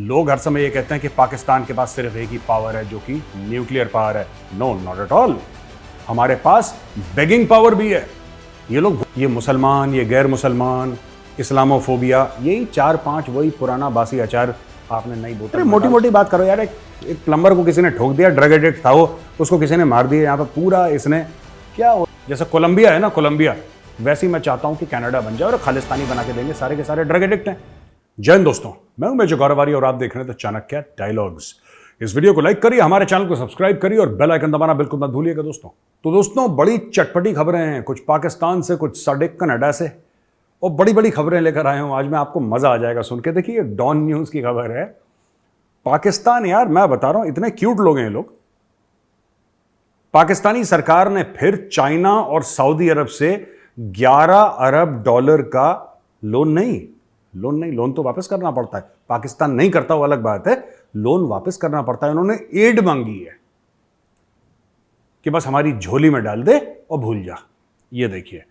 लोग हर समय ये कहते हैं कि पाकिस्तान के पास सिर्फ एक ही पावर है जो कि न्यूक्लियर पावर है। No, not at all. हमारे पास बेगिंग पावर भी है। ये लोग, ये मुसलमान, ये गैर मुसलमान, इस्लामोफोबिया, यही 4-5 वही पुराना बासी अचार आपने नहीं बोतल। अरे मोटी मोटी बात करो यार। एक प्लम्बर को किसी ने ठोक दिया, ड्रग एडिक्ट था वो, उसको किसी ने मार दिया। यहाँ पे पूरा इसने क्या, जैसे कोलंबिया है ना, कोलंबिया, वैसे ही मैं चाहता हूं कि कनाडा बन जाए और खालिस्तानी बना के देंगे। सारे के सारे ड्रग एडिक्ट हैं। जय हिंद दोस्तों, मैं हूं मेजर गौरवारी और आप देख रहे हैं तो चाणक्य डायलॉग्स। इस वीडियो को लाइक करिए, हमारे चैनल को सब्सक्राइब करिए और बेल आइकन दबाना बिल्कुल मत भूलिएगा दोस्तों। तो दोस्तों, बड़ी चटपटी खबरें हैं, कुछ पाकिस्तान से, कुछ साढ़े कनाडा से, और बड़ी बड़ी खबरें लेकर आए हूं आज मैं। आपको मजा आ जाएगा सुन के। देखिए, डॉन न्यूज की खबर है। पाकिस्तान, यार मैं बता रहा हूं, इतने क्यूट लोग हैं ये लोग। पाकिस्तानी सरकार ने फिर चाइना और सऊदी अरब से 11 अरब डॉलर का लोन तो वापस करना पड़ता है। पाकिस्तान नहीं करता वो अलग बात है, लोन वापस करना पड़ता है। उन्होंने एड मांगी है कि बस हमारी झोली में डाल दे और भूल जा। ये देखिए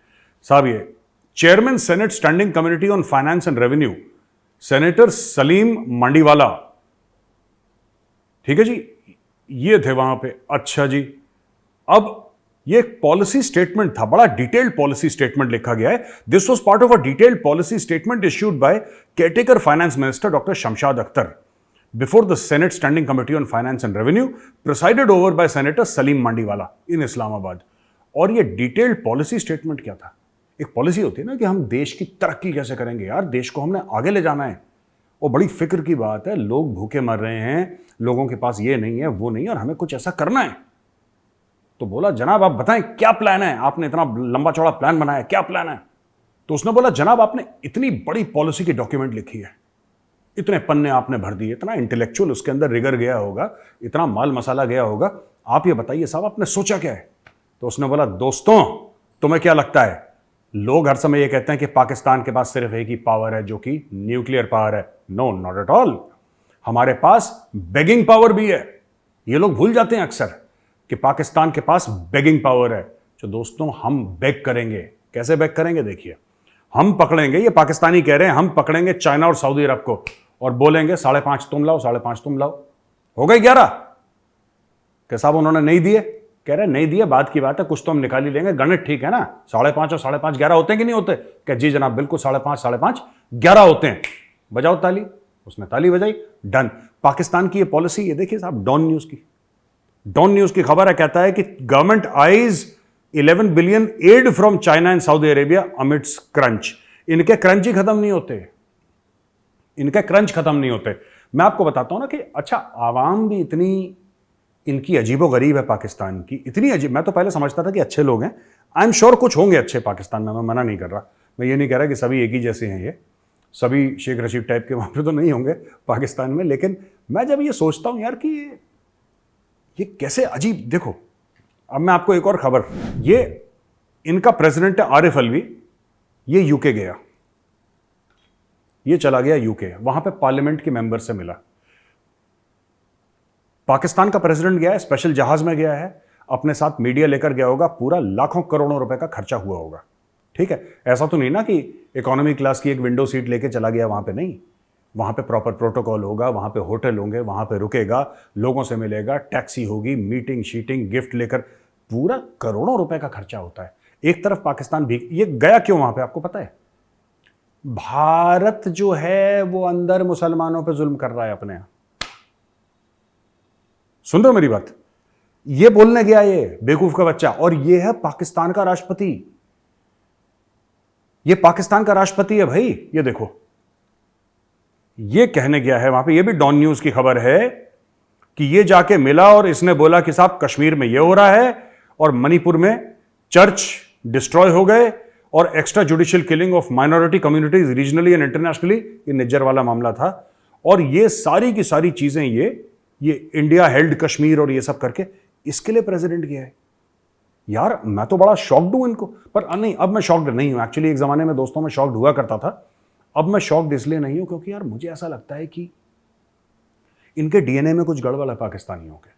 साहब, ये chairman senate standing committee on finance and revenue, senator Saleem Mandviwalla, ठीक है जी, ये थे वहां पे। अच्छा जी, अब ये एक पॉलिसी स्टेटमेंट था, बड़ा डिटेल्ड पॉलिसी स्टेटमेंट लिखा गया है। This was part of a detailed policy statement issued by caretaker finance minister doctor Shamshad Akhtar before the senate standing committee on finance and revenue, presided over by senator Saleem Mandviwalla in Islamabad. और ये detailed policy statement क्या था? एक policy होती है ना कि हम देश की तरक्की कैसे करेंगे, यार देश को हमने आगे ले जाना है। और बड़ी फिक्र की बात है, लोग भूखे मर रहे हैं, लोगों के पास ये नहीं है वो नहीं है, और हमें कुछ ऐसा करना है। तो बोला, जनाब आप बताएं क्या प्लान है, आपने इतना लंबा चौड़ा प्लान बनाया, क्या प्लान है? तो उसने बोला, जनाब आपने इतनी बड़ी पॉलिसी की डॉक्यूमेंट लिखी है, इतने पन्ने आपने भर दिए, इतना इंटेलेक्चुअल उसके अंदर रिगर गया होगा, इतना माल मसाला गया होगा, आप ये बताइए साहब आपने सोचा क्या है? तो उसने बोला, दोस्तों तुम्हें क्या लगता है, लोग हर समय ये कहते हैं कि पाकिस्तान के पास सिर्फ एक ही पावर है जो कि न्यूक्लियर पावर है। No, not at all. हमारे पास बेगिंग पावर भी है। ये लोग भूल जाते हैं अक्सर कि पाकिस्तान के पास बेगिंग पावर है। तो दोस्तों, हम बेग करेंगे। कैसे बेग करेंगे? देखिए, हम पकड़ेंगे, ये पाकिस्तानी कह रहे हैं, हम पकड़ेंगे चाइना और सऊदी अरब को और बोलेंगे 5.5 तुम लाओ, 5.5 तुम लाओ, हो गए 11। क्या साहब उन्होंने नहीं दिए? कह रहे नहीं दिए, बात की बात है, कुछ तो हम निकाल ही लेंगे, गणित ठीक है ना। 5.5 और 5.5 11 होते हैं कि नहीं होते? क्या जी जनाब, बिल्कुल 5.5 11 होते हैं। बजाओ ताली। उसने ताली बजाई, डन। पाकिस्तान की ये पॉलिसी, ये देखिए साहब, डॉन न्यूज की खबर है। कहता है कि government eyes 11 billion aid from China and Saudi Arabia amidst crunch. इनके क्रंच ही खत्म नहीं होते। मैं आपको बताता हूं ना कि अच्छा, आवाम भी इतनी इनकी अजीबो गरीब है पाकिस्तान की, इतनी अजीब। मैं तो पहले समझता था कि अच्छे लोग हैं। आई एम श्योर कुछ होंगे अच्छे पाकिस्तान में, मैं मना नहीं कर रहा। मैं ये नहीं कह रहा कि सभी एक ही जैसे हैं, ये सभी शेख रशीद टाइप के वहां पे तो नहीं होंगे पाकिस्तान में। लेकिन मैं जब ये सोचता हूं यार कि ये कैसे अजीब। देखो, अब मैं आपको एक और खबर, ये इनका प्रेसिडेंट है आरिफ अलवी, ये यूके गया, ये चला गया यूके, वहां पे पार्लियामेंट के मेंबर से मिला। पाकिस्तान का प्रेसिडेंट गया है, स्पेशल जहाज में गया है, अपने साथ मीडिया लेकर गया होगा, पूरा लाखों करोड़ों रुपए का खर्चा हुआ होगा। ठीक है, ऐसा तो नहीं ना कि इकोनॉमी क्लास की एक विंडो सीट लेके चला गया वहां पे, नहीं। वहां पे प्रॉपर प्रोटोकॉल होगा, वहां पे होटल होंगे, वहां पे रुकेगा, लोगों से मिलेगा, टैक्सी होगी, मीटिंग शीटिंग, गिफ्ट लेकर, पूरा करोड़ों रुपए का खर्चा होता है। एक तरफ पाकिस्तान भी, ये गया क्यों वहां पे आपको पता है? भारत जो है वो अंदर मुसलमानों पे जुल्म कर रहा है अपने यहां। सुन रहे हो मेरी बात? ये बोलने गया ये बेवकूफ का बच्चा, और ये है पाकिस्तान का राष्ट्रपति। ये पाकिस्तान का राष्ट्रपति है भाई। ये देखो, ये कहने गया है वहां पे। ये भी डॉन न्यूज की खबर है कि ये जाके मिला और इसने बोला कि साहब कश्मीर में ये हो रहा है और मणिपुर में चर्च डिस्ट्रॉय हो गए और extra judicial killing of minority communities regionally and internationally, ये निज्जर वाला मामला था। और ये सारी की सारी चीजें, ये इंडिया हेल्ड कश्मीर और ये सब करके इसके लिए प्रेसिडेंट गया है। यार मैं तो बड़ा शॉक्ड हूं इनको, पर नहीं, अब मैं शॉक्ड नहीं हूं। एक्चुअली एक जमाने में दोस्तों में शॉक्ड हुआ करता था, अब मैं शॉक्ड इसलिए नहीं हूं क्योंकि यार मुझे ऐसा लगता है कि इनके डीएनए में कुछ गड़बड़ है पाकिस्तानियों के।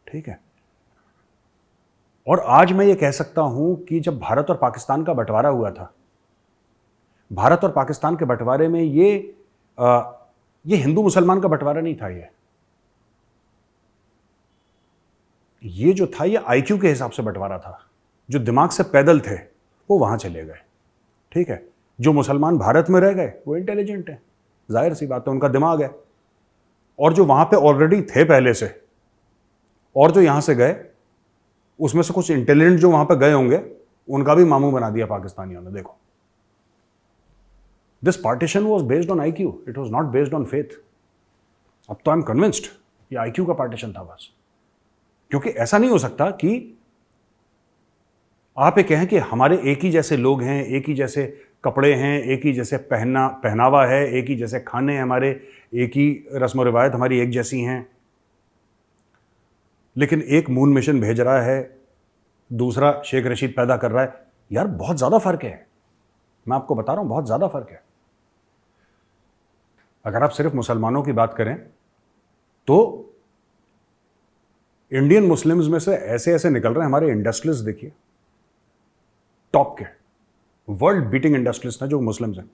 ठीक है, और आज मैं ये कह सकता हूं कि जब भारत और पाकिस्तान का बंटवारा हुआ था, भारत और पाकिस्तान के बंटवारे में ये ये हिंदू मुसलमान का बंटवारा नहीं था। ये जो था, ये आईक्यू के हिसाब से बंटवारा था। जो दिमाग से पैदल थे वो वहां चले गए, ठीक है। जो मुसलमान भारत में रह गए वो इंटेलिजेंट है, जाहिर सी बात है, उनका दिमाग है। और जो वहां पे ऑलरेडी थे पहले से और जो यहां से गए, उसमें से कुछ इंटेलिजेंट जो वहां पे गए होंगे, उनका भी मामू बना दिया पाकिस्तानियों ने। देखो, this partition was based on IQ, it was not based on faith. अब तो आई एम कन्विंस्ड ये आईक्यू का पार्टीशन था बस। क्योंकि ऐसा नहीं हो सकता कि आप ये कहें कि हमारे एक ही जैसे लोग हैं, एक ही जैसे कपड़े हैं, एक ही जैसे पहनावा है, एक ही जैसे खाने हैं हमारे, एक ही रस्म रिवायत हमारी एक जैसी हैं, लेकिन एक मून मिशन भेज रहा है, दूसरा शेख रशीद पैदा कर रहा है। यार बहुत ज़्यादा फर्क है, मैं आपको बता रहा हूं, बहुत ज़्यादा फर्क है। अगर आप सिर्फ मुसलमानों की बात करें तो इंडियन मुस्लिम्स में से ऐसे ऐसे निकल रहे हैं हमारे इंडस्ट्रियलिस्ट, देखिए टॉप के, वर्ल्ड बीटिंग इंडस्ट्रियलिस्ट हैं जो मुस्लिम्स हैं।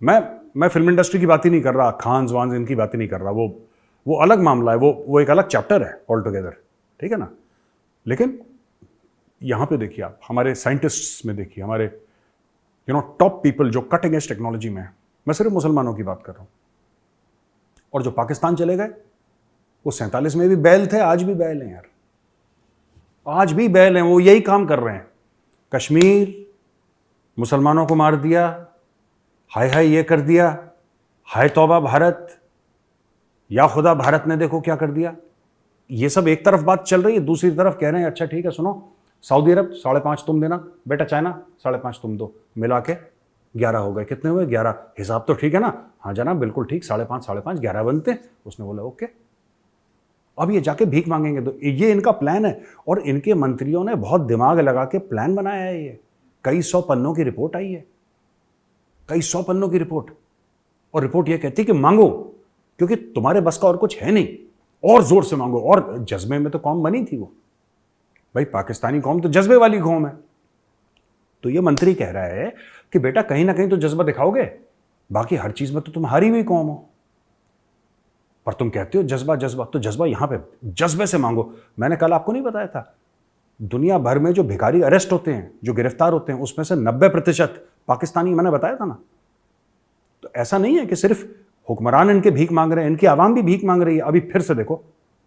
मैं फिल्म इंडस्ट्री की बात ही नहीं कर रहा, खान्स वान्स इनकी बात ही नहीं कर रहा, वो अलग मामला है, वो एक अलग चैप्टर है ऑल टुगेदर, ठीक है ना। लेकिन यहां पे देखिए आप हमारे साइंटिस्ट्स में देखिए, हमारे टॉप पीपल जो कटिंग एज टेक्नोलॉजी में है। मैं सिर्फ मुसलमानों की बात कर रहा हूं। और जो पाकिस्तान चले गए, वो 47 में भी बैल थे, आज भी बैल हैं यार, आज भी बैल हैं, वो यही काम कर रहे हैं। कश्मीर मुसलमानों को मार दिया, हाय हाय ये कर दिया, हाय तौबा भारत, या खुदा भारत ने देखो क्या कर दिया। ये सब एक तरफ बात चल रही है, दूसरी तरफ कह रहे हैं अच्छा ठीक है सुनो, सऊदी अरब 5.5 तुम देना, बेटा चाइना 5.5 तुम दो, मिला के 11 हो गए। कितने हुए? 11। हिसाब तो ठीक है ना? हाँ जनाब बिल्कुल ठीक, 5.5 11 बनते हैं। उसने बोला ओके। अब ये जाके भीख मांगेंगे, तो ये इनका प्लान है। और इनके मंत्रियों ने बहुत दिमाग लगा के प्लान बनाया है। ये कई 100 पन्नों की रिपोर्ट आई है, कई 100 पन्नों की रिपोर्ट। और रिपोर्ट ये कहती है कि मांगो, क्योंकि तुम्हारे बस का और कुछ है नहीं, और जोर से मांगो। और जज्बे में तो कौम बनी थी वो, भाई पाकिस्तानी कौम तो जज्बे वाली कौम है। तो ये मंत्री कह रहा है कि बेटा कहीं ना कहीं तो जज्बा दिखाओगे, बाकी हर चीज में तो तुम हारी हुई कौम हो, पर तुम कहते हो जज्बा जज्बा, तो जज्बा यहां पे जज्बे से मांगो। मैंने कल आपको नहीं बताया था, दुनिया भर में जो भिखारी अरेस्ट होते हैं, जो गिरफ्तार होते हैं, उसमें से 90% पाकिस्तानी, मैंने बताया था ना। तो ऐसा नहीं है कि सिर्फ हुक्मरान इनके भीख मांग रहे हैं, इनकी आवाम भी भीख मांग रही है। अभी फिर से देखो,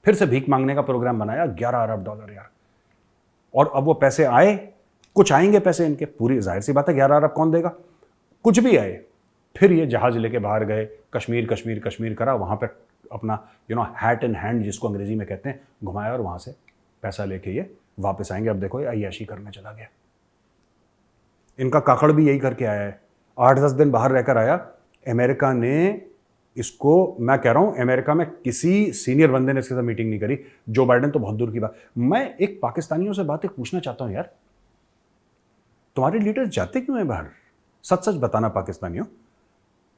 फिर से भीख मांगने का प्रोग्राम बनाया, $11 अरब यार। और अब वो पैसे आए, कुछ आएंगे पैसे इनके, पूरी जाहिर सी बात है 11 अरब कौन देगा, कुछ भी आए। फिर ये जहाज लेके बाहर गए, कश्मीर कश्मीर कश्मीर करा, वहां पर अपना हैट इन हैंड जिसको अंग्रेजी में कहते हैं, घुमाया, और वहां से पैसा लेके ये वापस आएंगे। अब देखो ये अय्याशी करने चला गया। इनका काकड़ भी यही करके आया है, 8-10 दिन बाहर रहकर आया। अमेरिका ने इसको, मैं कह रहा हूं, अमेरिका में किसी सीनियर बंदे ने इसके साथ मीटिंग नहीं करी। जो बाइडेन तो बहुत दूर की बात। मैं एक पाकिस्तानियों से बात पूछना चाहता हूं यार, तुम्हारे लीडर्स जाते क्यों हैं बाहर? सच सच बताना पाकिस्तानियों,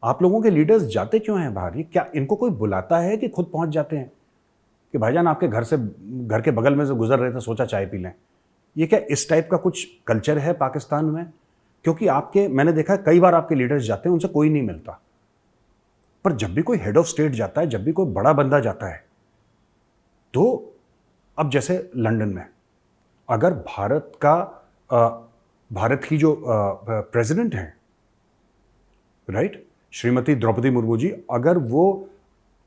आप लोगों के लीडर्स जाते क्यों हैं बाहर? ये क्या इनको कोई बुलाता है कि खुद पहुंच जाते हैं कि भाईजान आपके घर के बगल में से गुजर रहे थे, सोचा चाय पी लें? ये क्या इस टाइप का कुछ कल्चर है पाकिस्तान में? क्योंकि मैंने देखा कई बार आपके लीडर्स जाते हैं, उनसे कोई नहीं मिलता, पर जब भी कोई हेड ऑफ स्टेट जाता है, जब भी कोई बड़ा बंदा जाता है, तो अब जैसे लंदन में अगर भारत की जो प्रेसिडेंट हैं, राइट, श्रीमती द्रौपदी मुर्मू जी, अगर वो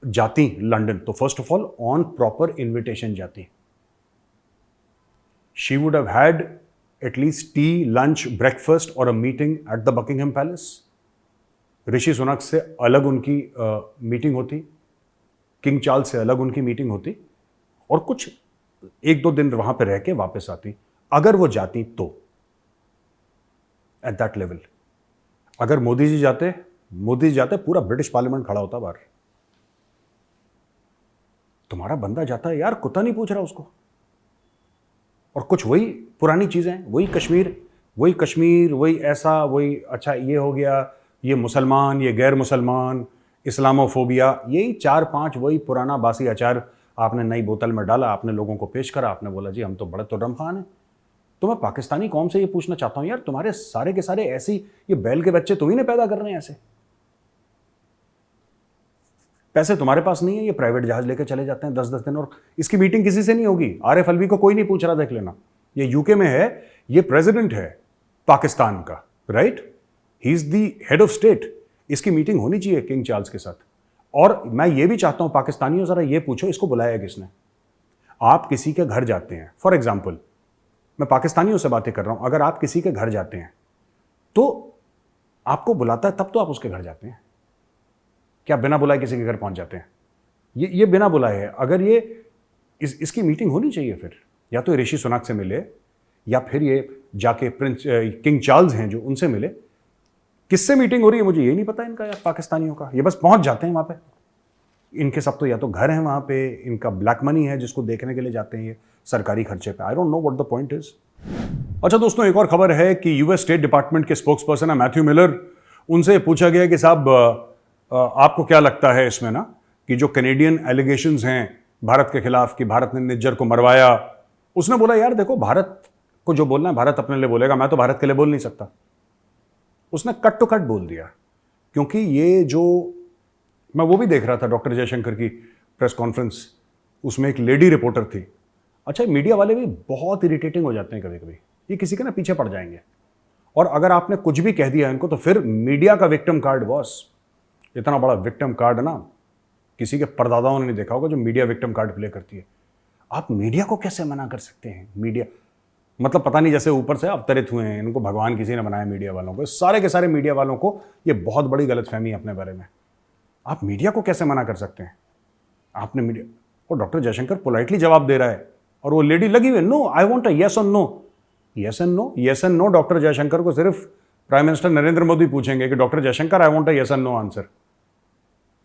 जाती लंदन तो first of all on proper invitation जाती। She would have had at least tea, lunch, breakfast और a meeting at the Buckingham Palace. Rishi Sunak से अलग उनकी मीटिंग होती, किंग चार्ल्स से अलग उनकी मीटिंग होती, और कुछ 1-2 दिन वहां पर रह के वापस आती, अगर वो जाती तो, एट दैट लेवल। अगर मोदी जी जाते पूरा ब्रिटिश पार्लियामेंट खड़ा होता बाहर। तुम्हारा बंदा जाता है यार, कुत्ता नहीं पूछ रहा उसको। और कुछ वही पुरानी चीजें, वही कश्मीर, वही ऐसा, वही अच्छा ये हो गया, ये मुसलमान, ये गैर मुसलमान, इस्लामोफोबिया, यही 4-5 वही पुराना बासी अचार आपने नई बोतल में डाला, आपने लोगों को पेश करा, आपने बोला जी हम तो बड़े तुर्रम खान हैं। तो मैं पाकिस्तानी कौम से ये पूछना चाहता हूं यार, तुम्हारे सारे के सारे ऐसी ये बैल के बच्चे तुम्ही ने पैदा कर रहे हैं ऐसे? पैसे तुम्हारे पास नहीं है, ये प्राइवेट जहाज लेकर चले जाते हैं 10-10 दिन, और इसकी मीटिंग किसी से नहीं होगी। आरिफ अलवी को कोई नहीं पूछ रहा, देख लेना, ये यूके में है, ये प्रेसिडेंट है पाकिस्तान का, right, he is the head of state, इसकी मीटिंग होनी चाहिए किंग चार्ल्स के साथ। और मैं ये भी चाहता हूं पाकिस्तानियों, जरा ये पूछो इसको बुलाया किसने। आप किसी के घर जाते हैं, फॉर एग्जाम्पल मैं पाकिस्तानियों से बातें कर रहा हूं, अगर आप किसी के घर जाते हैं तो आपको बुलाता है तब तो आप उसके घर जाते हैं, क्या बिना बुलाए किसी के घर पहुंच जाते हैं? ये बिना बुलाए है। अगर ये इसकी मीटिंग होनी चाहिए, फिर या तो ऋषि सुनक से मिले या फिर ये जाके प्रिंस किंग चार्ल्स हैं जो, उनसे मिले। किससे मीटिंग हो रही है मुझे ये नहीं पता इनका यार, पाकिस्तानियों का। ये बस पहुंच जाते हैं वहां पे, इनके सब तो या तो घर हैं वहां पे, इनका ब्लैक मनी है जिसको देखने के लिए जाते हैं ये सरकारी खर्चे पे। I don't know what the point is. अच्छा दोस्तों, एक और खबर है कि यूएस स्टेट डिपार्टमेंट के स्पोक्स पर्सन है मैथ्यू मिलर, उनसे पूछा गया कि साहब आपको क्या लगता है इसमें ना, कि जो कैनेडियन एलिगेशंस हैं भारत के खिलाफ कि भारत ने निज्जर को मरवाया, उसने बोला यार देखो, भारत को जो बोलना है भारत अपने लिए बोलेगा, मैं तो भारत के लिए बोल नहीं सकता। उसने कट टू कट बोल दिया, क्योंकि ये जो मैं वो भी देख रहा था डॉक्टर जयशंकर की प्रेस कॉन्फ्रेंस, उसमें एक लेडी रिपोर्टर थी। अच्छा, मीडिया वाले भी बहुत इरिटेटिंग हो जाते हैं कभी कभी, ये किसी के ना पीछे पड़ जाएंगे, और अगर आपने कुछ भी कह दिया इनको तो फिर मीडिया का विक्टिम कार्ड, बॉस इतना बड़ा विक्टिम कार्ड ना किसी के परदादाओं ने नहीं देखा होगा जो मीडिया विक्टिम कार्ड प्ले करती है। आप मीडिया को कैसे मना कर सकते हैं? मीडिया मतलब पता नहीं, जैसे ऊपर से अवतरित हुए हैं, इनको भगवान किसी ने बनाया मीडिया वालों को। सारे के सारे मीडिया वालों को ये बहुत बड़ी गलतफहमी है अपने बारे में। आप मीडिया को कैसे मना कर सकते हैं? आपने मीडिया, और डॉक्टर जयशंकर पोलाइटली जवाब दे रहा है और वो लेडी लगी हुई, no I want a yes और no, yes and no, yes and no. Doctor Jaishankar को सिर्फ प्राइम मिनिस्टर नरेंद्र मोदी पूछेंगे कि doctor Jaishankar I want a yes and no answer.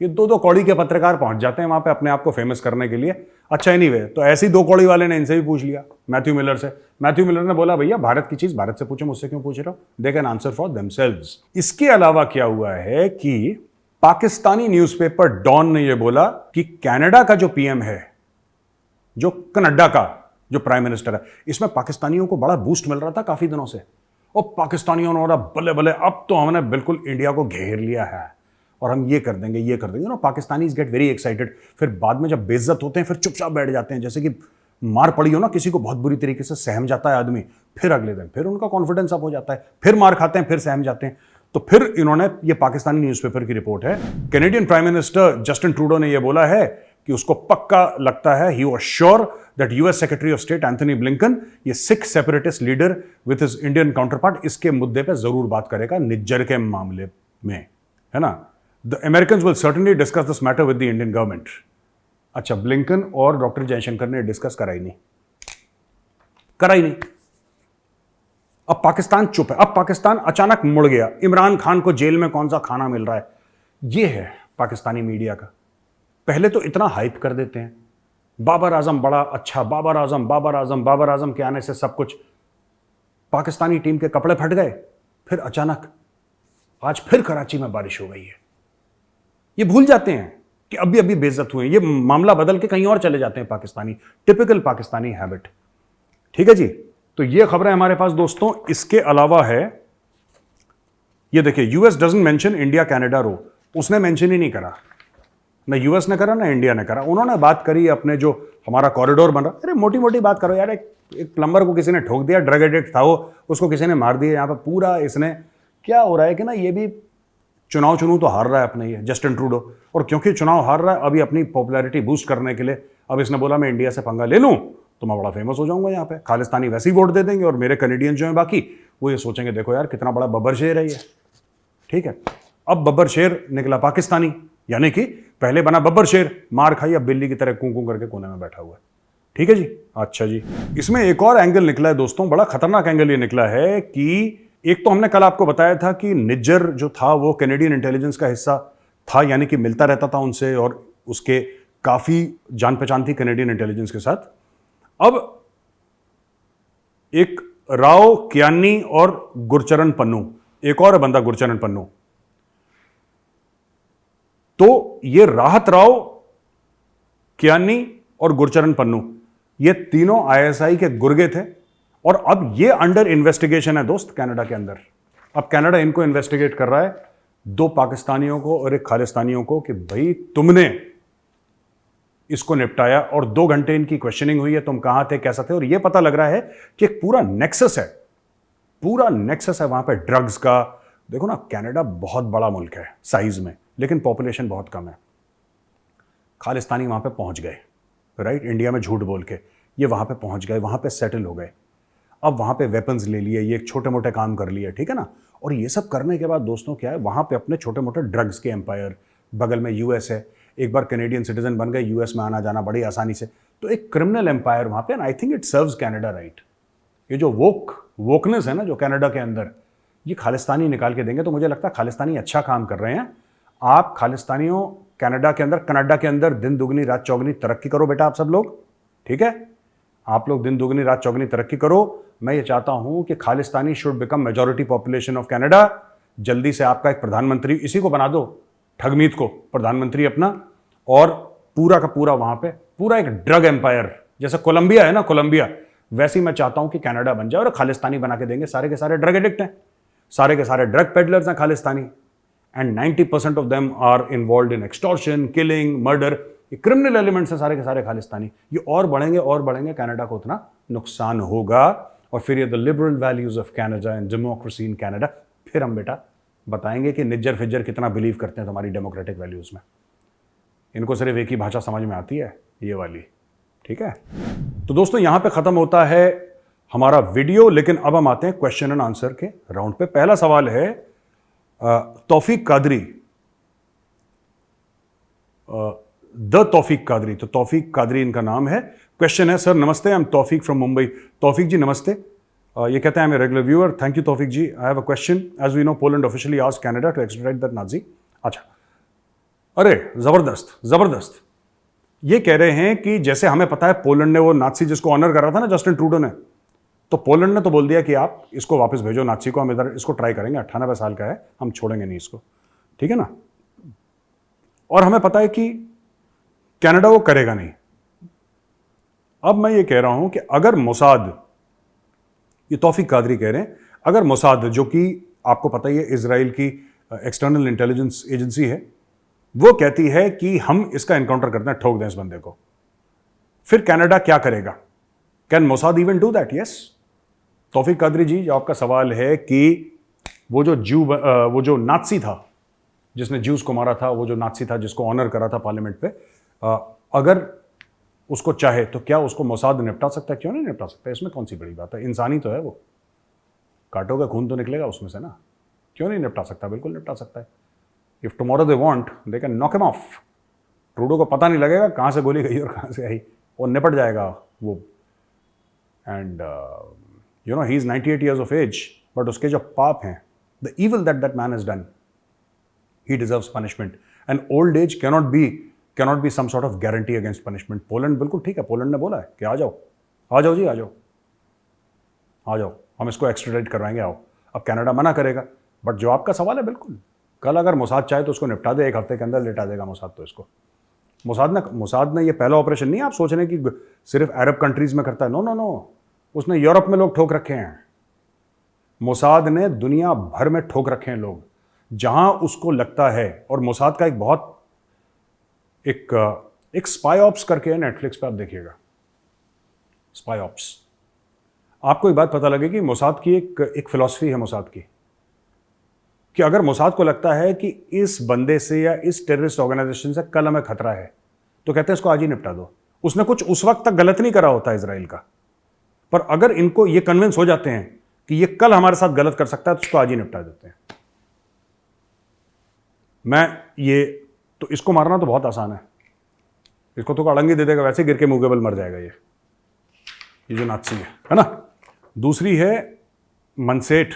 ये दो कौड़ी के पत्रकार पहुंच जाते हैं वहां पे अपने आप को फेमस करने के लिए। अच्छा एनीवे, तो ऐसे ही 2 कौड़ी वाले ने इनसे भी पूछ लिया, मैथ्यू मिलर से। मैथ्यू मिलर ने बोला भैया भारत की चीज भारत से पूछो, मुझसे क्यों पूछ रहे हो, they can answer for themselves. इसके अलावा क्या हुआ है कि पाकिस्तानी न्यूज़पेपर डॉन ने यह बोला कि कनाडा का जो पीएम है, जो कनाडा का जो प्राइम मिनिस्टर है, इसमें पाकिस्तानियों को बड़ा बूस्ट मिल रहा था काफी दिनों से। और पाकिस्तानियों ने बोला बल्ले बल्ले, अब तो हमने बिल्कुल इंडिया को घेर लिया है और हम ये कर देंगे, ये कर देंगे। पाकिस्तानीज गेट वेरी एक्साइटेड, फिर बाद में जब बेइज्जत होते हैं फिर चुपचाप बैठ जाते हैं। जैसे कि मार पड़ी हो ना किसी को बहुत बुरी तरीके से, सहम जाता है आदमी, फिर अगले दिन फिर उनका कॉन्फिडेंस अप हो जाता है, फिर मार खाते हैं, फिर सहम जाते हैं। तो फिर इन्होंने, ये पाकिस्तानी न्यूज़पेपर की रिपोर्ट है, Canadian prime minister Justin Trudeau ने यह बोला है कि उसको पक्का लगता है, he was sure that US secretary of state Anthony Blinken, ये Sikh separatist leader with his Indian counterpart, इसके मुद्दे पे जरूर बात करेगा निज्जर के मामले में, है ना। The Americans will certainly discuss this matter with the Indian government. अच्छा, ब्लिंकन और डॉक्टर जयशंकर ने डिस्कस करा ही नहीं। अब पाकिस्तान चुप है, अब पाकिस्तान अचानक मुड़ गया। इमरान खान को जेल में कौन सा खाना मिल रहा है, ये है पाकिस्तानी मीडिया का। पहले तो इतना हाइप कर देते हैं, बाबर आजम बड़ा अच्छा, बाबर आजम बाबर आजम बाबर आजम के आने से सब कुछ, पाकिस्तानी टीम के कपड़े फट गए, फिर अचानक आज फिर कराची में बारिश हो गई है। ये भूल जाते हैं कि अभी अभी बेइज्जत हुए, ये मामला बदल के कहीं और चले जाते हैं पाकिस्तानी, टिपिकल पाकिस्तानी हैबिट। ठीक है जी, तो ये खबरें हमारे पास दोस्तों। इसके अलावा है, ये देखिए, US doesn't mention India Canada row, उसने मेंशन ही नहीं करा, ना यूएस ने करा ना इंडिया ने करा। उन्होंने बात करी अपने जो हमारा कॉरिडोर बन रहा, अरे मोटी मोटी बात करो यार, एक प्लम्बर को किसी ने ठोक दिया, ड्रग एडिक्ट था वो, उसको किसी ने मार दिया। यहाँ पर पूरा इसने क्या हो रहा है कि ना, ये भी चुनाव तो हार रहा है अपने, ये जस्टिन ट्रूडो, और क्योंकि चुनाव हार रहा है अभी अपनी पॉपुलैरिटी बूस्ट करने के लिए अब इसने बोला मैं इंडिया से पंगा ले लूं तो मैं बड़ा फेमस हो जाऊंगा। यहाँ पे खालिस्तानी वैसे ही वोट दे देंगे और मेरे कैनेडियन जो हैं बाकी, वो ये सोचेंगे देखो यार कितना बड़ा बब्बर शेर है ये। ठीक है, अब बब्बर शेर निकला पाकिस्तानी, यानी कि पहले बना बब्बर शेर, मार खाई, अब बिल्ली की तरह कूं करके कोने में बैठा हुआ है। ठीक है जी। अच्छा जी, इसमें एक और एंगल निकला है दोस्तों, बड़ा खतरनाक एंगल ये निकला है कि एक तो हमने कल आपको बताया था कि निज्जर जो था वो कैनेडियन इंटेलिजेंस का हिस्सा था, यानी कि मिलता रहता था उनसे और उसके काफी जान पहचान थी कैनेडियन इंटेलिजेंस के साथ। अब एक राव कियानी और गुरचरण पन्नू, एक और बंदा गुरचरण पन्नू, तो ये राहत राव, कियानी और गुरचरण पन्नू, ये तीनों आईएसआई के गुर्गे थे और अब ये अंडर इन्वेस्टिगेशन है दोस्त कनाडा के अंदर। अब कनाडा इनको इन्वेस्टिगेट कर रहा है दो पाकिस्तानियों को और एक खालिस्तानियों को कि भाई तुमने इसको निपटाया, और 2 घंटे इनकी क्वेश्चनिंग हुई है, तुम कहां थे, कैसा थे, और यह पता लग रहा है कि एक पूरा नेक्सस है, पूरा नेक्सस है वहां पे ड्रग्स का। देखो ना, कनाडा बहुत बड़ा मुल्क है साइज में, लेकिन पॉपुलेशन बहुत कम है। खालिस्तानी वहां पे पहुंच गए, राइट, इंडिया में झूठ बोल के ये वहां पे पहुंच गए, वहां पे सेटल हो गए, अब वहां पे वेपन्स ले लिए, ये छोटे मोटे काम कर लिए, ठीक है ना। और ये सब करने के बाद दोस्तों क्या है, वहां पे अपने छोटे मोटे ड्रग्स के एम्पायर, बगल में यूएस है, एक बार कैनेडियन सिटीजन बन गए, यूएस में आना जाना बड़ी आसानी से, तो एक क्रिमिनल एम्पायर वहां पे, and I think it serves Canada, right. ये जो वोकनेस है ना जो कनाडा के अंदर, ये खालिस्तानी निकाल के देंगे, तो मुझे लगता है खालिस्तानी अच्छा काम कर रहे हैं। आप खालिस्तानियों कनाडा के अंदर दिन दुगनी रात चौगनी तरक्की करो बेटा, आप सब लोग, ठीक है, आप लोग दिन दुगनी रात चौगनी तरक्की करो। मैं ये चाहता हूं कि Khalistani should become majority population of Canada. जल्दी से आपका एक प्रधानमंत्री इसी को बना दो, ठगमीत को प्रधानमंत्री अपना, और पूरा का पूरा वहां पे पूरा एक ड्रग एम्पायर, जैसे कोलंबिया है ना, कोलंबिया, वैसे ही मैं चाहता हूं कि कनाडा बन जाए, और खालिस्तानी बना के देंगे। सारे के सारे ड्रग एडिक्ट हैं, सारे के सारे ड्रग पेडलर्स हैं Khalistani, and 90% of them are involved in extortion, killing, murder. ये क्रिमिनल एलिमेंट्स हैं सारे के सारे खालिस्तानी। ये और बढ़ेंगे, कनाडा को उतना नुकसान होगा। और फिर ये the liberal values of Canada and democracy in Canada, फिर हम बेटा बताएंगे कि निज्जर फिज्जर कितना बिलीव करते हैं तुम्हारी डेमोक्रेटिक वैल्यूज में। इनको सिर्फ एक ही भाषा समझ में आती है, ये वाली, ठीक है। तो दोस्तों यहां पे खत्म होता है हमारा वीडियो, लेकिन अब हम आते हैं क्वेश्चन एंड आंसर के राउंड पे। पहला सवाल है तौफीक कादरी, द तौफीक कादरी, तो तौफीक कादरी इनका नाम है। क्वेश्चन है, सर नमस्ते, I am Taufiq from Mumbai. Taufiq ji नमस्ते। ये कहते हैं, I am a regular viewer, thank you Taufiq ji. I have a question, as we know Poland officially asked Canada to extradite that Nazi. अच्छा, अरे जबरदस्त जबरदस्त। ये कह रहे हैं कि जैसे हमें पता है पोलैंड ने वो नाजी जिसको ऑनर करा था ना जस्टिन ट्रूडो ने, तो पोलैंड ने तो बोल दिया कि आप इसको वापस भेजो नाजी को, हम इधर इसको ट्राई करेंगे, 98 साल का है, हम छोड़ेंगे नहीं इसको, ठीक है ना। और हमें पता है कि कनाडा वो करेगा नहीं। अब मैं ये कह रहा हूं कि अगर मोसाद, ये तौफीक कादरी कह रहे हैं, अगर मोसाद, जो कि आपको पता ही है इजराइल की एक्सटर्नल इंटेलिजेंस एजेंसी है, वो कहती है कि हम इसका एनकाउंटर करते हैं, ठोक दें इस बंदे को, फिर कनाडा क्या करेगा? Can Mossad even do that? Yes. Taufiq Qadri ji, जो आपका सवाल है कि वो जो नाज़ी था जिसने ज्यूज को मारा था, वो जो नाज़ी था जिसको ऑनर करा था पार्लियामेंट पे, अगर उसको चाहे तो क्या उसको मोसाद निपटा सकता है? क्यों नहीं निपटा सकता? इसमें कौन सी बड़ी बात है? इंसानी तो है वो, काटोगे खून तो निकलेगा उसमें से ना, क्यों नहीं निपटा सकता? बिल्कुल निपटा सकता है। If tomorrow they want they can knock him of. Trudeau को पता नहीं लगेगा कहां से गोली गई और कहां से आई, वो निपट जाएगा वो। And you know he is 98 years of age, but उसके जो पाप हैं, the evil that man has done, he deserves punishment, and old age cannot be some sort of guarantee against punishment. Poland बिल्कुल ठीक है, पोलैंड ने बोला है कि आ जाओ जी, आ जाओ, हम इसको एक्सट्राडिट करवाएंगे, आओ। अब कनाडा मना करेगा, बट जो आपका सवाल है, बिल्कुल कल अगर मोसाद चाहे तो उसको निपटा दे, 1 हफ्ते के अंदर लेटा देगा मोसाद तो इसको। मोसाद ने ये पहला ऑपरेशन नहीं, आप सोच रहे हैं कि सिर्फ अरब कंट्रीज में करता है, नो, उसने यूरोप में लोग ठोक रखे हैं। मोसाद ने दुनिया भर में ठोक रखे हैं लोग, जहां उसको लगता है। और मोसाद का एक स्पाई ऑप्स करके है, नेटफ्लिक्स पे आप देखिएगा, स्पाई ऑप्स। आपको एक बात पता लगेगी, मोसाद की एक फिलॉसफी है मोसाद की, कि अगर मोसाद को लगता है कि इस बंदे से या इस टेररिस्ट ऑर्गेनाइजेशन से कल हमें खतरा है, तो कहते हैं इसको आज ही निपटा दो। उसने कुछ उस वक्त तक गलत नहीं करा होता इजराइल का, पर अगर इनको ये कन्विंस हो जाते हैं कि ये कल हमारे साथ गलत कर सकता है, तो उसको आज ही निपटा देते हैं। तो इसको मारना तो बहुत आसान है, इसको तो अड़ंगी दे देगा, वैसे गिर के मुंह के बल मर जाएगा ये जो नाज़ी है ना। दूसरी है मनसेठ,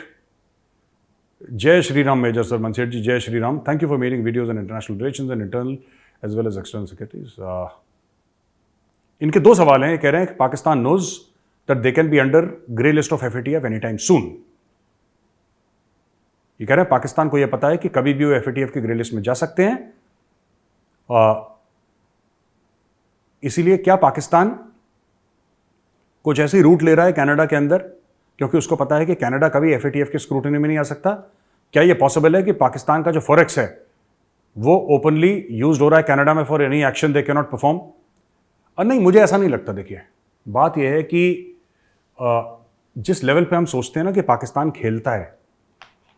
जय श्री राम मेजर सर, मनसेठ जी जय Shri Ram, thank you for making videos on international relations and internal as well as external securities. इनके 2 सवाल हैं। कह रहे हैं कि Pakistan knows that they can be under grey list of FATF any time soon. ये कह रहे हैं पाकिस्तान को यह पता है कि कभी भी वो FATF की ग्रे लिस्ट में जा सकते हैं, इसीलिए क्या पाकिस्तान कुछ ऐसी रूट ले रहा है कनाडा के अंदर, क्योंकि उसको पता है कि कनाडा कभी FATF के स्क्रूटनी में नहीं आ सकता, क्या ये पॉसिबल है कि पाकिस्तान का जो फॉरेक्स है वो ओपनली यूज हो रहा है कनाडा में for any action they can not perform? नहीं, मुझे ऐसा नहीं लगता। देखिए, बात यह है कि जिस लेवल पे हम सोचते हैं ना कि पाकिस्तान खेलता है,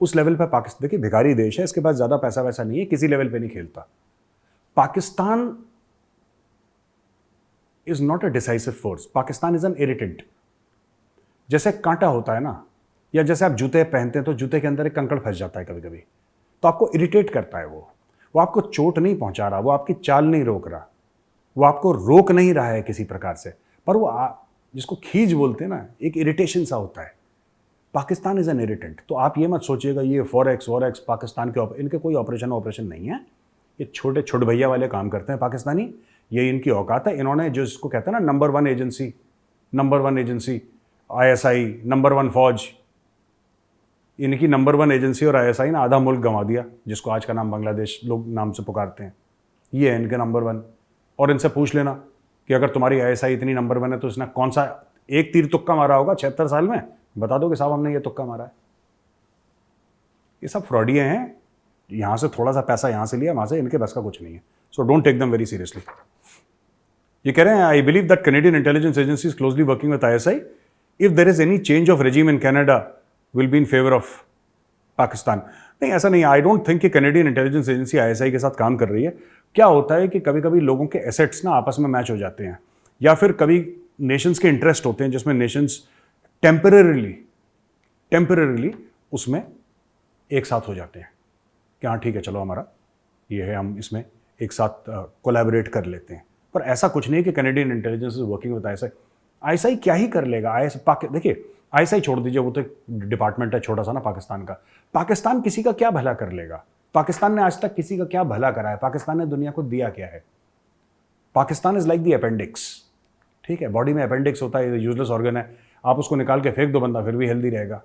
उस लेवल पे पाकिस्तान, देखिए भिखारी देश है, इसके पास ज़्यादा पैसा वैसा नहीं है, किसी लेवल पे नहीं खेलता। Pakistan is not a decisive force, Pakistan is an irritant. जैसे कांटा होता है ना, या जैसे आप जूते पहनते हैं तो जूते के अंदर एक कंकड़ फंस जाता है कभी कभी, तो आपको इरिटेट करता है वो आपको चोट नहीं पहुंचा रहा, वो आपकी चाल नहीं रोक रहा, वो आपको रोक नहीं रहा है किसी प्रकार से, पर वो जिसको खींच बोलते हैं ना, एक इरिटेशन सा होता है। Pakistan is an irritant. तो आप ये मत सोचिएगा ये फॉरेक्स पाकिस्तान के इनके कोई ऑपरेशन नहीं है, ये छोटे छोटे भैया वाले काम करते हैं पाकिस्तानी, ये इनकी औकात है। इन्होंने जो इसको कहते हैं ना number one agency ISI, number one फौज, इनकी नंबर वन एजेंसी और ISI ने आधा मुल्क गंवा दिया, जिसको आज का नाम बांग्लादेश लोग नाम से पुकारते हैं। ये है इनके नंबर वन। और इनसे पूछ लेना कि अगर तुम्हारी ISI इतनी नंबर वन है तो इसने कौन सा एक तीर तुक्का मारा होगा 76 साल में, बता दो कि साहब हमने ये तुक्का मारा है। ये सब फ्रॉडिये हैं, यहाँ से थोड़ा सा पैसा यहाँ से लिया, वहाँ से, इनके बस का कुछ नहीं है। So don't take them very seriously. ये कह रहे हैं I believe that Canadian intelligence agency is closely working with ISI। If there is any change of regime in Canada will be in favour of Pakistan. नहीं, ऐसा नहीं है। I don't think कि Canadian intelligence agency ISI के साथ काम कर रही है। क्या होता है कि कभी कभी लोगों के एसेट्स ना आपस में मैच हो जाते हैं, या फिर कभी नेशंस के इंटरेस्ट होते हैं जिसमें नेशंस टेम्परेरीली उसमें एक साथ हो जाते हैं कि हाँ ठीक है, चलो हमारा ये है, हम इसमें एक साथ कोलैबोरेट कर लेते हैं। पर ऐसा कुछ नहीं कि Canadian intelligence is working with ISI। ISI क्या ही कर लेगा? देखिए, ISI छोड़ दीजिए, वो तो एक डिपार्टमेंट है छोटा सा ना पाकिस्तान का। पाकिस्तान किसी का क्या भला कर लेगा? पाकिस्तान ने आज तक किसी का क्या भला करा है? पाकिस्तान ने दुनिया को दिया क्या है? Pakistan is like the appendix. ठीक है, बॉडी में अपेंडिक्स होता है, यूजलेस ऑर्गन है, आप उसको निकाल के फेंक दो, बंदा फिर भी हेल्दी रहेगा।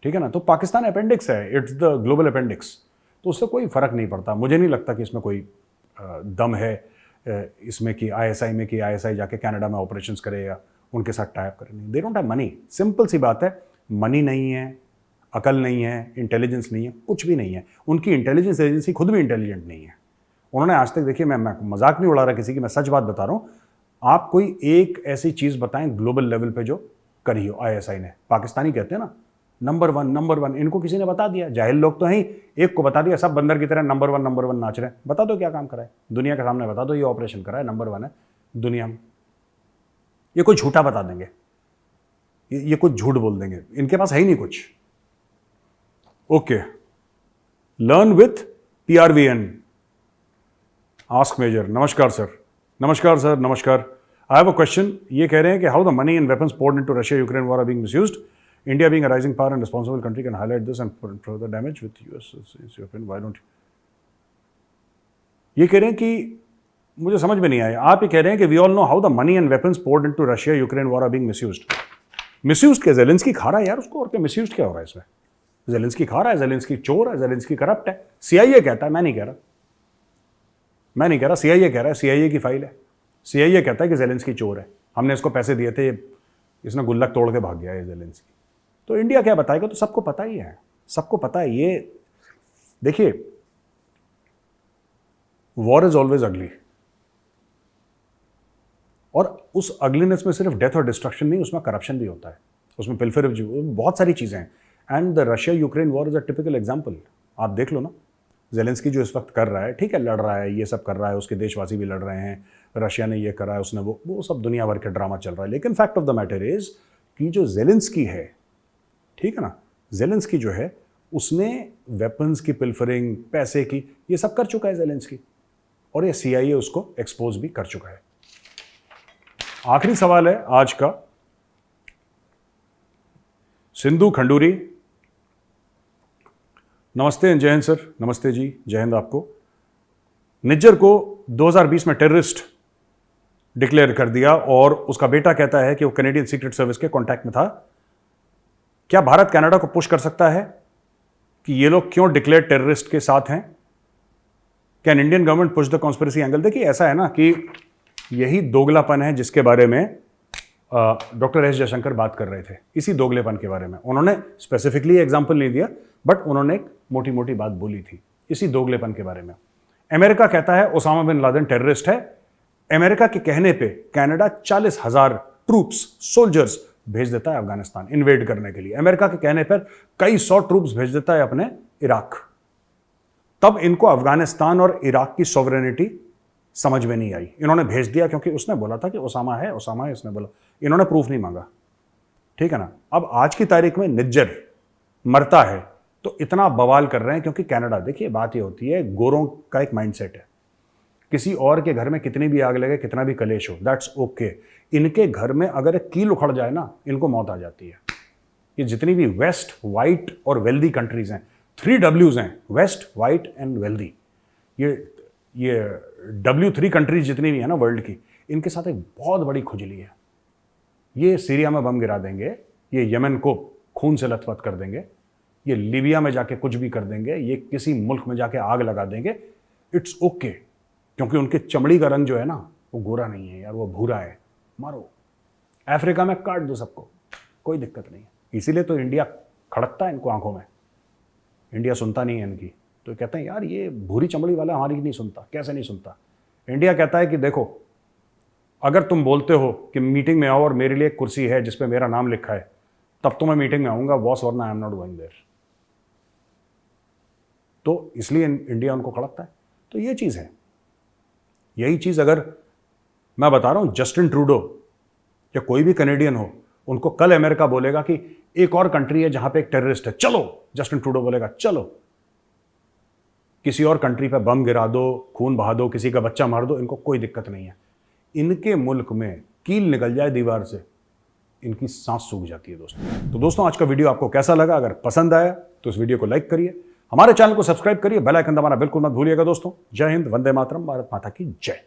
ठीक है ना? तो पाकिस्तान अपेंडिक्स है, इट्स द ग्लोबल अपेंडिक्स। तो उससे कोई फर्क नहीं पड़ता। मुझे नहीं लगता कि इसमें कोई दम है इसमें कि ISI में कि ISI जाके कनाडा में ऑपरेशंस करे या उनके साथ टाइप करे। नहीं, they don't have money. Simple सी बात है, मनी नहीं है, अकल नहीं है, इंटेलिजेंस नहीं है, कुछ भी नहीं है। उनकी इंटेलिजेंस एजेंसी खुद भी इंटेलिजेंट नहीं है। उन्होंने आज तक, देखिए मैं मजाक नहीं उड़ा रहा किसी की, मैं सच बात बता रहा हूँ। आप कोई एक ऐसी चीज़ बताएं ग्लोबल लेवल पे जो करी हो ISI ने। पाकिस्तानी कहते हैं ना नंबर वन, इनको किसी ने बता दिया। जाहिल लोग तो हैं ही, एक को बता दिया, सब बंदर की तरह नंबर वन नाच रहे हैं। बता दो क्या काम करा है दुनिया के सामने, बता दो ये ऑपरेशन करा है, नंबर वन है दुनिया में। ये कोई झूठा बता देंगे, ये कुछ झूठ बोल देंगे, इनके पास है ही नहीं कुछ। Okay, learn with PRVN। Ask major. नमस्कार sir. I have a question. ये कह रहे हैं कि how the money and weapons poured into Russia Ukraine war are being misused. India being a rising power and responsible country can highlight this and further damage with US. Why don't you? ये कह रहे हैं कि मुझे समझ में नहीं आया। आप ये कह रहे हैं कि we all know how the money and weapons poured into Russia Ukraine war are being misused. Misuse क्या? ज़ेलेंस्की खा रहा है यार उसको, और क्या मिसयूज क्या हो रहा है इसमें? ज़ेलेंस्की खा रहा है, ज़ेलेंस्की चोर है, ज़ेलेंस्की करप्ट है। CIA कहता है, मैं नहीं कह रहा, CIA कह रहा है, CIA की फाइल है। CIA कहता है कि ज़ेलेंस्की चोर है, हमने इसको पैसे दिए थे, इसने गुल्लक तोड़ के भाग गया है ज़ेलेंस्की। तो इंडिया क्या बताएगा? तो सबको पता ही है, सबको पता है। ये देखिए, वॉर इज ऑलवेज अगली, और उस अगलीनेस में सिर्फ डेथ और डिस्ट्रक्शन नहीं, उसमें करप्शन भी होता है, उसमें पिल्फरेज, बहुत सारी चीजें हैं। And the Russia Ukraine war is a typical example. आप देख लो ना, ज़ेलेंस्की जो इस वक्त कर रहा है, ठीक है, लड़ रहा है, ये सब कर रहा है, उसके देशवासी भी लड़ रहे हैं, रशिया ने ये करा है, उसने वो सब दुनिया भर के ड्रामा चल रहा है। लेकिन fact of the matter is कि जो ज़ेलेंस्की है, ठीक है ना, ज़ेलेंस्की जो है उसने वेपन्स की पिल्फरिंग, पैसे की, ये सब कर चुका है ज़ेलेंस्की, और ये CIA उसको एक्सपोज भी कर चुका है। आखिरी सवाल है आज का, सिंधु खंडूरी। नमस्ते, जय हिंद सर। नमस्ते जी, जय हिंद आपको। निज्जर को 2020 में टेररिस्ट डिक्लेयर कर दिया, और उसका बेटा कहता है कि वो कैनेडियन सीक्रेट सर्विस के कांटेक्ट में था। क्या भारत कनाडा को पुश कर सकता है कि ये लोग क्यों डिक्लेयर टेररिस्ट के साथ हैं? Can Indian government push the conspiracy angle? देखिए, ऐसा है ना कि यही दोगलापन है जिसके बारे में डॉक्टर एस जयशंकर बात कर रहे थे इसी दोगलेपन के बारे में। उन्होंने स्पेसिफिकली एग्जाम्पल नहीं दिया, बट उन्होंने एक मोटी मोटी बात बोली थी इसी दोगलेपन के बारे में। अमेरिका कहता है ओसामा बिन लादेन टेररिस्ट है। अमेरिका के कहने पे कनाडा 40,000 ट्रूप्स, सोल्जर्स भेज देता है अफगानिस्तान इन्वेड करने के लिए। अमेरिका के कहने पर कई 100 ट्रूप्स भेज देता है अपने इराक। तब इनको अफगानिस्तान और इराक की सॉवरेनिटी समझ में नहीं आई। इन्होंने भेज दिया क्योंकि उसने बोला था कि ओसामा है, उसने बोला। इन्होंने प्रूफ नहीं मांगा, ठीक है ना। अब आज की तारीख में निज्जर मरता है तो इतना बवाल कर रहे हैं क्योंकि कनाडा, देखिए बात ये होती है, गोरों का एक माइंडसेट है, किसी और के घर में कितनी भी आग लगे, कितना भी कलेश हो, दैट्स ओके। इनके घर में अगर एक कील उखड़ जाए ना, इनको मौत आ जाती है। ये जितनी भी वेस्ट, वाइट और वेल्दी कंट्रीज हैं, 3 W's हैं, वेस्ट, वाइट एंड वेल्दी। ये W3 कंट्रीज जितनी भी है ना वर्ल्ड की, इनके साथ एक बहुत बड़ी खुजली है। ये सीरिया में बम गिरा देंगे, ये यमन को खून से लथपथ कर देंगे, ये लीबिया में जाके कुछ भी कर देंगे, ये किसी मुल्क में जाके आग लगा देंगे, इट्स ओके, क्योंकि उनके चमड़ी का रंग जो है ना वो गोरा नहीं है यार, वो भूरा है। मारो, अफ्रीका में काट दो सबको, कोई दिक्कत नहीं है। इसीलिए तो इंडिया खड़कता है इनको आंखों में, इंडिया सुनता नहीं है इनकी। तो कहते हैं यार ये भूरी चमड़ी वाला हमारी नहीं सुनता। कैसे नहीं सुनता? इंडिया कहता है कि देखो, अगर तुम बोलते हो कि मीटिंग में आओ और मेरे लिए एक कुर्सी है जिस पे मेरा नाम लिखा है, तब तो मैं मीटिंग में आऊंगा बॉस, वरना I am not going there. तो इसलिए इंडिया उनको खड़कता है। तो ये चीज़ है। यही चीज़ अगर मैं बता रहा हूं, जस्टिन ट्रूडो या कोई भी कनेडियन हो, उनको कल अमेरिका बोलेगा कि एक और कंट्री है जहां पे एक टेररिस्ट है, चलो, जस्टिन ट्रूडो बोलेगा चलो। किसी और कंट्री पे बम गिरा दो, खून बहा दो, किसी का बच्चा मार दो, इनको कोई दिक्कत नहीं है। इनके मुल्क में कील निकल जाए दीवार से, इनकी सांस सूख जाती है दोस्तों। तो दोस्तों, आज का वीडियो आपको कैसा लगा? अगर पसंद आया तो इस वीडियो को लाइक करिए, हमारे चैनल को सब्सक्राइब करिए, बेल आइकन दबाना बिल्कुल मत भूलिएगा दोस्तों। जय हिंद, वंदे मातरम, भारत माता की जय।